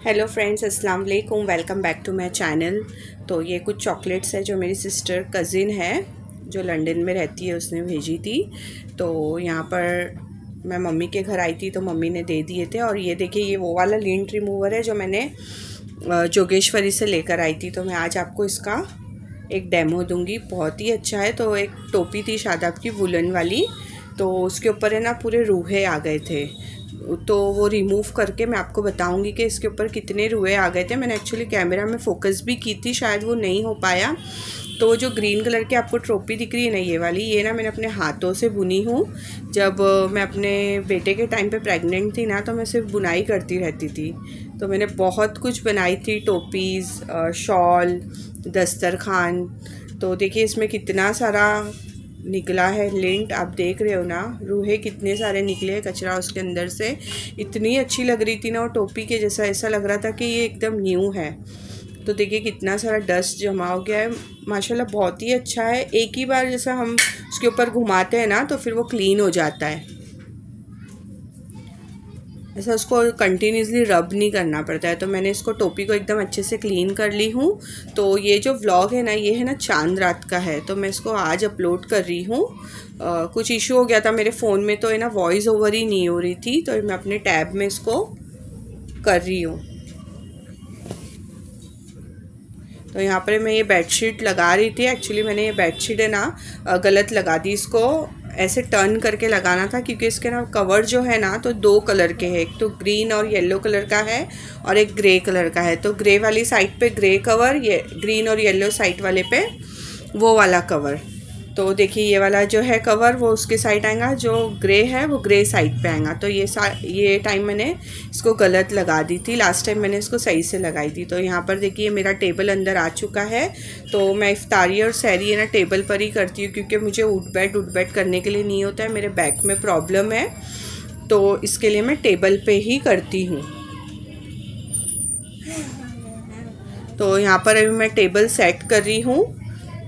Hello friends, अस्सलाम वालेकुम। Welcome back to my channel. तो ये कुछ चॉकलेट्स है जो मेरी सिस्टर कज़िन है जो लंदन में रहती है, उसने भेजी थी। तो यहाँ पर मैं मम्मी के घर आई थी तो मम्मी ने दे दिए थे। और ये देखिए, ये वो वाला लिंट रिमूवर है जो मैंने जोगेश्वरी से लेकर आई थी। तो मैं आज आपको इसका एक डेमो दूंगी। बहुत ही अच्छा है। तो एक टोपी थी शादाब की वुलन वाली, तो उसके ऊपर है ना पूरे रूहे आ गए थे। तो वो रिमूव करके मैं आपको बताऊंगी कि इसके ऊपर कितने रुए आ गए थे। मैंने एक्चुअली कैमरा में फोकस भी की थी, शायद वो नहीं हो पाया। तो जो ग्रीन कलर की आपको टोपी दिख रही है ना, ये वाली, ये ना मैंने अपने हाथों से बुनी हूँ। जब मैं अपने बेटे के टाइम पे प्रेग्नेंट थी ना, तो मैं सिर्फ बुनाई करती रहती थी। तो मैंने बहुत कुछ बनाई थी, टोपीज़, शॉल, दस्तरखान। तो देखिए इसमें कितना सारा निकला है लिंट, आप देख रहे हो ना, रूहे कितने सारे निकले, कचरा उसके अंदर से। इतनी अच्छी लग रही थी ना वो टोपी के जैसा, ऐसा लग रहा था कि ये एकदम न्यू है। तो देखिए कितना सारा डस्ट जमा हो गया है। माशाल्लाह बहुत ही अच्छा है। एक ही बार जैसा हम उसके ऊपर घुमाते हैं ना तो फिर वो क्लीन हो जाता है। ऐसा उसको कंटिन्यूसली रब नहीं करना पड़ता है। तो मैंने इसको टोपी को एकदम अच्छे से क्लीन कर ली हूँ। तो ये जो व्लॉग है ना, ये है ना चांद रात का है। तो मैं इसको आज अपलोड कर रही हूँ। कुछ इशू हो गया था मेरे फ़ोन में, तो है ना वॉइस ओवर ही नहीं हो रही थी। तो मैं अपने टैब में इसको कर रही हूँ। तो यहाँ पर मैं ये बेडशीट लगा रही थी। एक्चुअली मैंने ये बेडशीट है ना गलत लगा दी। इसको ऐसे टर्न करके लगाना था, क्योंकि इसके ना कवर जो है ना तो दो कलर के हैं। एक तो ग्रीन और येलो कलर का है और एक ग्रे कलर का है। तो ग्रे वाली साइड पे ग्रे कवर, ये ग्रीन और येलो साइड वाले पे वो वाला कवर। तो देखिए ये वाला जो है कवर वो उसके साइड आएगा, जो ग्रे है वो ग्रे साइड पे आएगा। तो ये टाइम मैंने इसको गलत लगा दी थी, लास्ट टाइम मैंने इसको सही से लगाई थी। तो यहाँ पर देखिए मेरा टेबल अंदर आ चुका है। तो मैं इफ्तारी और सहरी है ना टेबल पर ही करती हूँ, क्योंकि मुझे उठ बैठ करने के लिए नहीं होता है, मेरे बैक में प्रॉब्लम है। तो इसके लिए मैं टेबल पे ही करती हूँ। तो यहाँ पर अभी मैं टेबल सेट कर रही हूँ।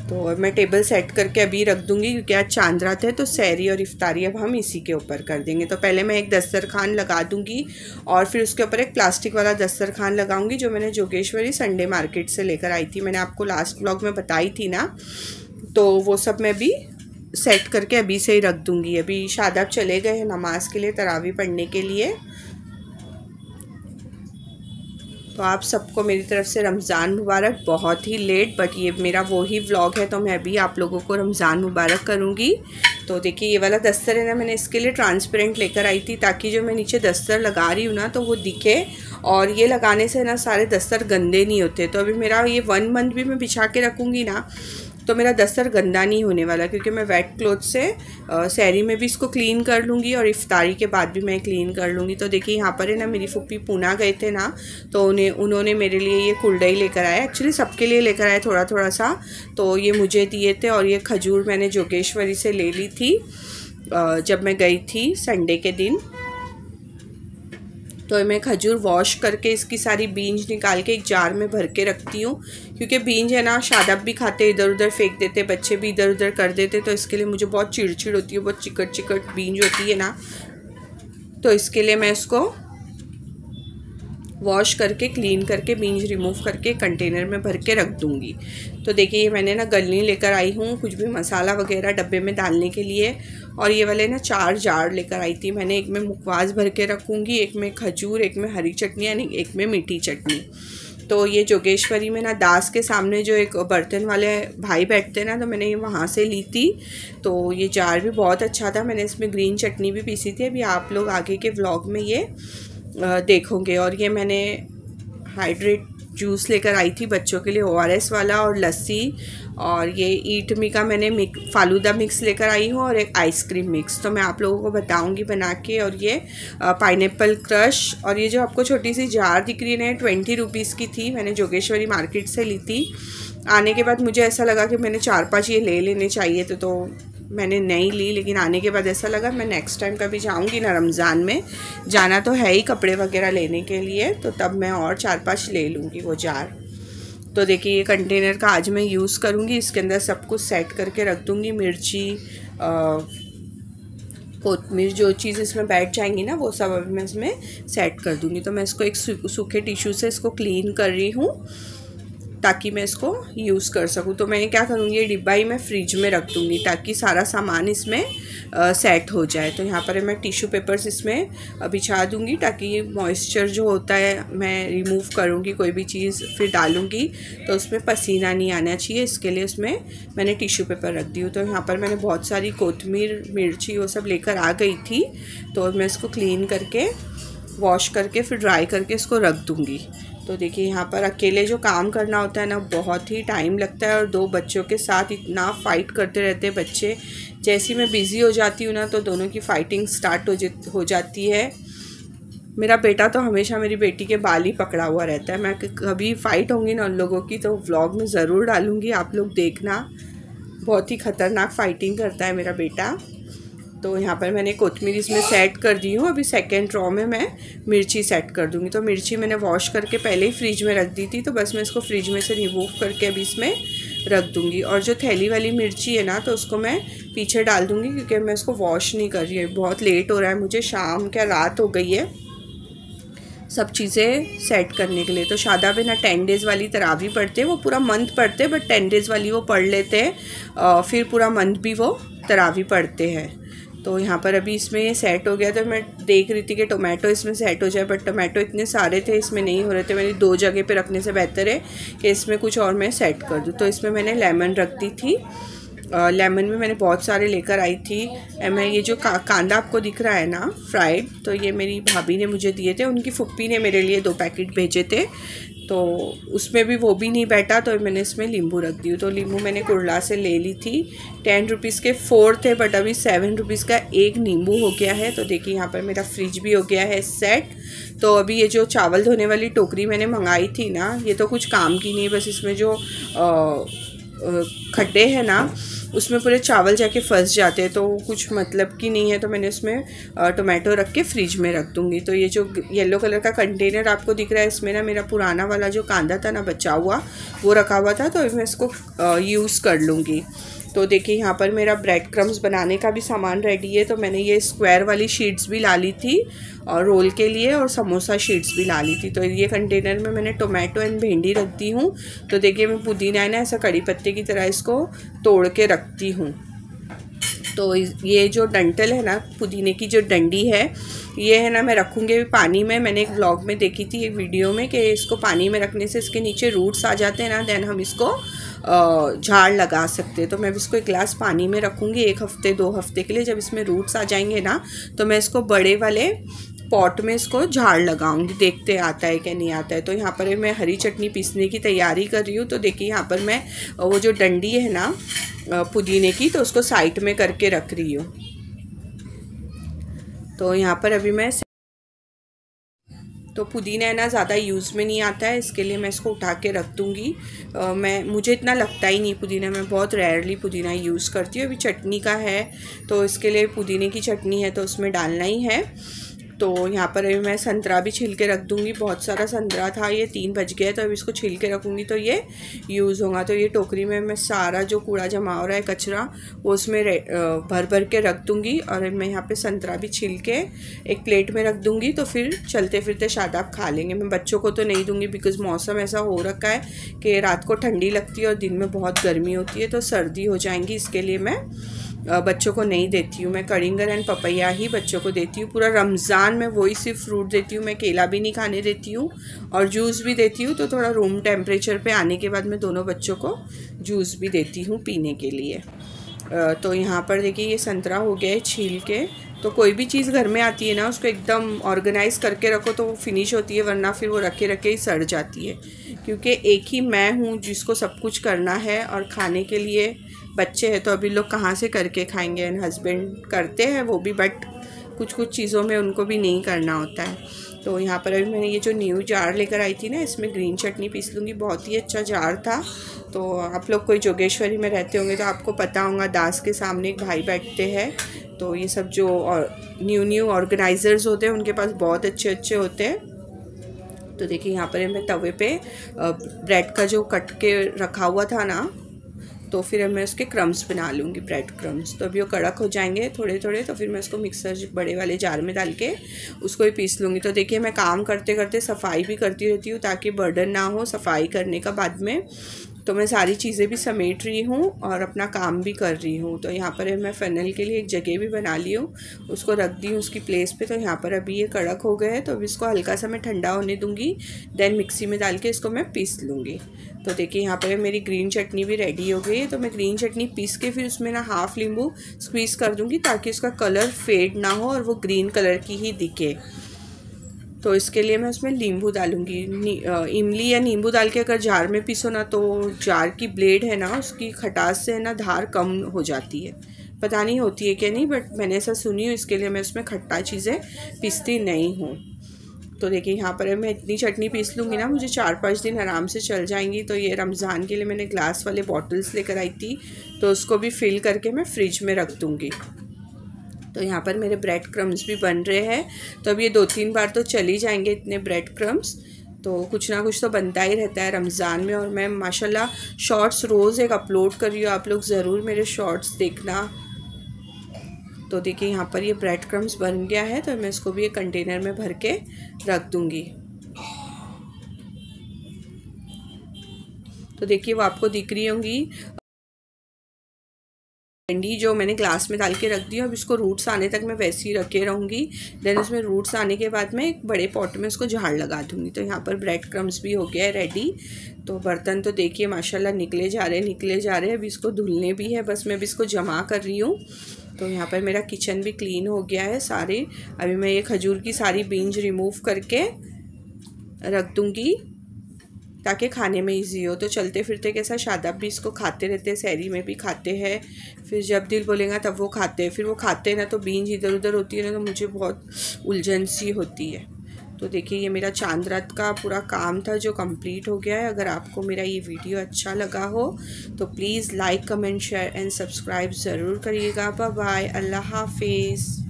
तो मैं टेबल सेट करके अभी रख दूंगी, क्योंकि आज चांद रात है। तो सहरी और इफ्तारी अब हम इसी के ऊपर कर देंगे। तो पहले मैं एक दस्तरखान लगा दूंगी और फिर उसके ऊपर एक प्लास्टिक वाला दस्तरखान लगाऊंगी, जो मैंने जोगेश्वरी संडे मार्केट से लेकर आई थी। मैंने आपको लास्ट व्लॉग में बताई थी ना। तो वो सब मैं भी सेट करके अभी से ही रख दूंगी। अभी शादाब चले गए हैं नमाज के लिए, तरावी पढ़ने के लिए। तो आप सबको मेरी तरफ से रमज़ान मुबारक। बहुत ही लेट, बट ये मेरा वो ही व्लॉग है, तो मैं अभी आप लोगों को रमज़ान मुबारक करूँगी। तो देखिए ये वाला दस्तर है ना, मैंने इसके लिए ट्रांसपेरेंट लेकर आई थी, ताकि जो मैं नीचे दस्तर लगा रही हूँ ना तो वो दिखे। और ये लगाने से ना सारे दस्तर गंदे नहीं होते। तो अभी मेरा ये 1 मंथ भी मैं बिछा के रखूँगी ना तो मेरा दस्तर गंदा नहीं होने वाला, क्योंकि मैं वेट क्लोथ से सहरी में भी इसको क्लीन कर लूँगी और इफ्तारी के बाद भी मैं क्लीन कर लूँगी। तो देखिए यहाँ पर है ना, मेरी फूफी पूना गए थे ना, तो उन्होंने मेरे लिए ये कुल्डई लेकर आया। एक्चुअली सबके लिए लेकर आए थोड़ा थोड़ा सा। तो ये मुझे दिए थे। और ये खजूर मैंने जोगेश्वरी से ले ली थी जब मैं गई थी संडे के दिन। तो मैं खजूर वॉश करके इसकी सारी बीज निकाल के एक जार में भर के रखती हूँ, क्योंकि बीज है ना शादाब भी खाते, इधर उधर फेंक देते, बच्चे भी इधर उधर कर देते। तो इसके लिए मुझे बहुत चिड़चिड़ होती है, बहुत चिकट चिकट बीज होती है ना। तो इसके लिए मैं इसको वॉश करके क्लीन करके बीज रिमूव करके कंटेनर में भर के रख दूँगी। तो देखिए ये मैंने ना गलनी लेकर आई हूँ, कुछ भी मसाला वगैरह डब्बे में डालने के लिए। और ये वाले ना 4 जार लेकर आई थी मैंने। एक में मुखवास भर के रखूँगी, एक में खजूर, एक में हरी चटनी, यानी एक में मीठी चटनी। तो ये जोगेश्वरी में ना दास के सामने जो एक बर्तन वाले भाई बैठते हैं ना, तो मैंने ये वहाँ से ली थी। तो ये जार भी बहुत अच्छा था। मैंने इसमें ग्रीन चटनी भी पीसी थी। अभी आप लोग आगे के व्लॉग में ये देखोगे। और ये मैंने हाइड्रेट जूस लेकर आई थी बच्चों के लिए, ORS वाला, और लस्सी। और ये ईट मी का मैंने फालूदा मिक्स लेकर आई हूँ, और एक आइसक्रीम मिक्स। तो मैं आप लोगों को बताऊंगी बना के। और ये पाइनएप्पल क्रश। और ये जो आपको छोटी सी जार दिख रही है ना, 20 रुपीज़ की थी, मैंने जोगेश्वरी मार्केट से ली थी। आने के बाद मुझे ऐसा लगा कि मैंने 4-5 ये ले लेने चाहिए थे, तो मैंने नहीं ली। लेकिन आने के बाद ऐसा लगा मैं नेक्स्ट टाइम कभी जाऊंगी ना, रमज़ान में जाना तो है ही कपड़े वगैरह लेने के लिए, तो तब मैं और 4-5 ले लूँगी वो जार। तो देखिए ये कंटेनर का आज मैं यूज़ करूँगी। इसके अंदर सब कुछ सेट करके रख दूँगी, मिर्ची, कोतमीर जो चीज़ इसमें बैठ जाएंगी ना वो सब अभी मैं इसमें सेट कर दूँगी। तो मैं इसको एक सूखे टिश्यू से इसको क्लीन कर रही हूँ ताकि मैं इसको यूज़ कर सकूँ। तो मैं क्या करूँगी, ये डिब्बा ही मैं फ्रिज में रख दूँगी ताकि सारा सामान इसमें सेट हो जाए। तो यहाँ पर मैं टिश्यू पेपर्स इसमें बिछा दूँगी ताकि मॉइस्चर जो होता है मैं रिमूव करूँगी, कोई भी चीज़ फिर डालूँगी तो उसमें पसीना नहीं आना चाहिए, इसके लिए उसमें मैंने टिश्यू पेपर रख दी हूँ। तो यहाँ पर मैंने बहुत सारी कोतमीर, मिर्ची वो सब लेकर आ गई थी, तो मैं इसको क्लीन करके वॉश करके फिर ड्राई करके इसको रख दूँगी। तो देखिए यहाँ पर अकेले जो काम करना होता है ना बहुत ही टाइम लगता है, और 2 बच्चों के साथ इतना फ़ाइट करते रहते हैं बच्चे। जैसे ही मैं बिज़ी हो जाती हूँ ना तो दोनों की फ़ाइटिंग स्टार्ट हो जाती है। मेरा बेटा तो हमेशा मेरी बेटी के बाल ही पकड़ा हुआ रहता है। मैं कभी फ़ाइट होंगी ना उन लोगों की तो व्लॉग में ज़रूर डालूँगी, आप लोग देखना। बहुत ही ख़तरनाक फ़ाइटिंग करता है मेरा बेटा। तो यहाँ पर मैंने कोतमीर इसमें सेट कर दी हूँ। अभी सेकेंड ड्रॉ में मैं मिर्ची सेट कर दूँगी। तो मिर्ची मैंने वॉश करके पहले ही फ्रिज में रख दी थी, तो बस मैं इसको फ्रिज में से रिमूव करके अभी इसमें रख दूँगी। और जो थैली वाली मिर्ची है ना तो उसको मैं पीछे डाल दूँगी क्योंकि मैं इसको वॉश नहीं कर रही है। बहुत लेट हो रहा है मुझे, शाम क्या रात हो गई है सब चीज़ें सेट करने के लिए। तो शादाब है ना 10 डेज़ वाली तरावी पढ़ते हैं, वो पूरा मंथ पढ़ते हैं, बट 10 डेज़ वाली वो पढ़ लेते हैं, फिर पूरा मंथ भी वो तरावी पढ़ते हैं। तो यहाँ पर अभी इसमें ये सेट हो गया। तो मैं देख रही थी कि टोमेटो इसमें सेट हो जाए, बट टोमेटो इतने सारे थे इसमें नहीं हो रहे थे। मैंने 2 जगह पे रखने से बेहतर है कि इसमें कुछ और मैं सेट कर दूँ। तो इसमें मैंने लेमन रख दी थी। लेमन में मैंने बहुत सारे लेकर आई थी। मैं ये जो कांदा आपको दिख रहा है ना फ्राइड, तो ये मेरी भाभी ने मुझे दिए थे, उनकी फुप्पी ने मेरे लिए 2 पैकेट भेजे थे। तो उसमें भी वो भी नहीं बैठा तो मैंने इसमें नींबू रख दी। तो नींबू मैंने कुरला से ले ली थी। 10 रुपीज़ के 4 थे, बट अभी 7 रुपीज़ का 1 नींबू हो गया है। तो देखिए यहाँ पर मेरा फ्रिज भी हो गया है सेट। तो अभी ये जो चावल धोने वाली टोकरी मैंने मंगाई थी ना, ये तो कुछ काम की नहीं, बस इसमें जो खड्डे हैं ना उसमें पूरे चावल जाके फंस जाते हैं, तो कुछ मतलब की नहीं है। तो मैंने उसमें टोमेटो रख के फ्रिज में रख दूँगी। तो ये जो येलो कलर का कंटेनर आपको दिख रहा है, इसमें ना मेरा पुराना वाला जो कांदा था ना बचा हुआ वो रखा हुआ था, तो मैं इसको यूज़ कर लूँगी। तो देखिए यहाँ पर मेरा ब्रेड क्रम्स बनाने का भी सामान रेडी है। तो मैंने ये स्क्वायर वाली शीट्स भी ला ली थी और रोल के लिए, और समोसा शीट्स भी ला ली थी। तो ये कंटेनर में मैंने टोमेटो एंड भिंडी रख दी हूँ। तो देखिए मैं पुदीना है ना ऐसा कड़ी पत्ते की तरह इसको तोड़ के रखती हूँ। तो ये जो डंटल है ना पुदीने की जो डंडी है, ये है ना मैं रखूँगी पानी में। मैंने एक व्लॉग में देखी थी एक वीडियो में कि इसको पानी में रखने से इसके नीचे रूट्स आ जाते हैं ना, देन हम इसको झाड़ लगा सकते हैं। तो मैं इसको 1 गिलास पानी में रखूँगी 1 हफ्ते 2 हफ्ते के लिए। जब इसमें रूट्स आ जाएंगे ना तो मैं इसको बड़े वाले पॉट में इसको झाड़ लगाऊंगी, देखते आता है कि नहीं आता है। तो यहाँ पर मैं हरी चटनी पीसने की तैयारी कर रही हूँ। तो देखिए यहाँ पर मैं वो जो डंडी है ना पुदीने की, तो उसको साइड में करके रख रही हूँ। तो यहाँ पर अभी मैं तो पुदीना है ना ज़्यादा यूज़ में नहीं आता है, इसके लिए मैं इसको उठा के रख दूँगी। मुझे इतना लगता ही नहीं पुदीना, मैं बहुत रेयरली पुदीना यूज़ करती हूँ। अभी चटनी का है तो इसके लिए पुदीने की चटनी है तो उसमें डालना ही है। तो यहाँ पर अभी मैं संतरा भी छिल के रख दूँगी। बहुत सारा संतरा था, ये 3 बज गए, तो अभी इसको छिल के रखूँगी तो ये यूज़ होगा। तो ये टोकरी में मैं सारा जो कूड़ा जमा हो रहा है कचरा वो उसमें भर भर के रख दूँगी। और मैं यहाँ पे संतरा भी छिल के एक प्लेट में रख दूँगी। तो फिर चलते फिरते शादाब खा लेंगे। मैं बच्चों को तो नहीं दूँगी बिकॉज़ मौसम ऐसा हो रखा है कि रात को ठंडी लगती है और दिन में बहुत गर्मी होती है, तो सर्दी हो जाएंगी, इसके लिए मैं बच्चों को नहीं देती हूँ। मैं करिंगर एंड पपैया ही बच्चों को देती हूँ। पूरा रमज़ान में वही सिर्फ फ्रूट देती हूँ। मैं केला भी नहीं खाने देती हूँ और जूस भी देती हूँ। तो थोड़ा रूम टेम्परेचर पे आने के बाद मैं दोनों बच्चों को जूस भी देती हूँ पीने के लिए। तो यहाँ पर देखिए ये संतरा हो गया है छील के। तो कोई भी चीज़ घर में आती है ना उसको एकदम ऑर्गेनाइज़ करके रखो तो वो फिनिश होती है, वरना फिर वो रखे रखे ही सड़ जाती है। क्योंकि एक ही मैं हूँ जिसको सब कुछ करना है, और खाने के लिए बच्चे हैं तो अभी लोग कहाँ से करके खाएंगे। एंड हस्बैंड करते हैं वो भी, बट कुछ कुछ चीज़ों में उनको भी नहीं करना होता है। तो यहाँ पर अभी मैंने ये जो न्यू जार लेकर आई थी ना, इसमें ग्रीन चटनी पीस लूँगी। बहुत ही अच्छा जार था। तो आप लोग कोई जोगेश्वरी में रहते होंगे तो आपको पता होगा, दास के सामने एक भाई बैठते हैं। तो ये सब जो न्यू ऑर्गेनाइज़र्स होते हैं उनके पास बहुत अच्छे अच्छे होते हैं। तो देखिए यहाँ पर मैं तवे पे ब्रेड का जो कट के रखा हुआ था ना, तो फिर मैं उसके क्रम्स बना लूँगी, ब्रेड क्रम्स। तो अभी वो कड़क हो जाएंगे थोड़े थोड़े, तो फिर मैं उसको मिक्सर बड़े वाले जार में डाल के उसको ही पीस लूँगी। तो देखिए मैं काम करते करते सफाई भी करती रहती हूँ ताकि बर्डन ना हो सफाई करने का बाद में। तो मैं सारी चीज़ें भी समेट रही हूँ और अपना काम भी कर रही हूँ। तो यहाँ पर मैं फ़नल के लिए एक जगह भी बना ली हूँ, उसको रख दी हूँ उसकी प्लेस पे। तो यहाँ पर अभी ये कड़क हो गए हैं, तो अभी इसको हल्का सा मैं ठंडा होने दूँगी, देन मिक्सी में डाल के इसको मैं पीस लूँगी। तो देखिए यहाँ पर मेरी ग्रीन चटनी भी रेडी हो गई है। तो मैं ग्रीन चटनी पीस के फिर उसमें ना हाफ़ नींबू स्क्वीज़ कर दूँगी ताकि उसका कलर फेड ना हो और वो ग्रीन कलर की ही दिखे। तो इसके लिए मैं उसमें नींबू डालूँगी। इमली या नींबू डाल के अगर जार में पीसो ना, तो जार की ब्लेड है ना उसकी खटास से ना धार कम हो जाती है। पता नहीं होती है कि नहीं, बट मैंने ऐसा सुनी हूँ, इसके लिए मैं उसमें खट्टा चीज़ें पीसती नहीं हूँ। तो देखिए यहाँ पर मैं इतनी चटनी पीस लूँगी ना, मुझे 4-5 दिन आराम से चल जाएंगी। तो ये रमज़ान के लिए मैंने ग्लास वाले बॉटल्स लेकर आई थी, तो उसको भी फिल करके मैं फ्रिज में रख दूँगी। तो यहाँ पर मेरे ब्रेड क्रम्स भी बन रहे हैं। तो अब ये 2-3 बार तो चल ही जाएंगे इतने ब्रेड क्रम्स। तो कुछ ना कुछ तो बनता ही रहता है रमज़ान में। और मैं माशाल्लाह शॉर्ट्स रोज़ एक अपलोड कर रही हूँ, आप लोग ज़रूर मेरे शॉर्ट्स देखना। तो देखिए यहाँ पर ये ब्रेड क्रम्स बन गया है, तो मैं इसको भी एक कंटेनर में भर के रख दूँगी। तो देखिए वो आपको दिख रही होंगी भिंडी जो मैंने ग्लास में डाल के रख दी। अब इसको रूट्स आने तक मैं वैसे ही रखे रहूँगी। देन उसमें रूट्स आने के बाद मैं एक बड़े पॉट में उसको झाड़ लगा दूँगी। तो यहाँ पर ब्रेड क्रम्स भी हो गया है रेडी। तो बर्तन तो देखिए माशाल्लाह निकले जा रहे हैं। अभी इसको धुलने भी है, बस मैं अभी इसको जमा कर रही हूँ। तो यहाँ पर मेरा किचन भी क्लीन हो गया है सारे। अभी मैं ये खजूर की सारी बीज रिमूव करके रख दूँगी ताकि खाने में इजी हो। तो चलते फिरते कैसा शादाब भी इसको खाते रहते हैं, सहरी में भी खाते हैं, फिर जब दिल बोलेगा तब वो खाते हैं। फिर वो खाते हैं ना तो बीज इधर उधर होती है ना, तो मुझे बहुत उलझन सी होती है। तो देखिए ये मेरा चांद रात का पूरा काम था जो कंप्लीट हो गया है। अगर आपको मेरा ये वीडियो अच्छा लगा हो तो please like, comment, share and subscribe ज़रूर करिएगा। बाय बाय, अल्लाह हाफिज़।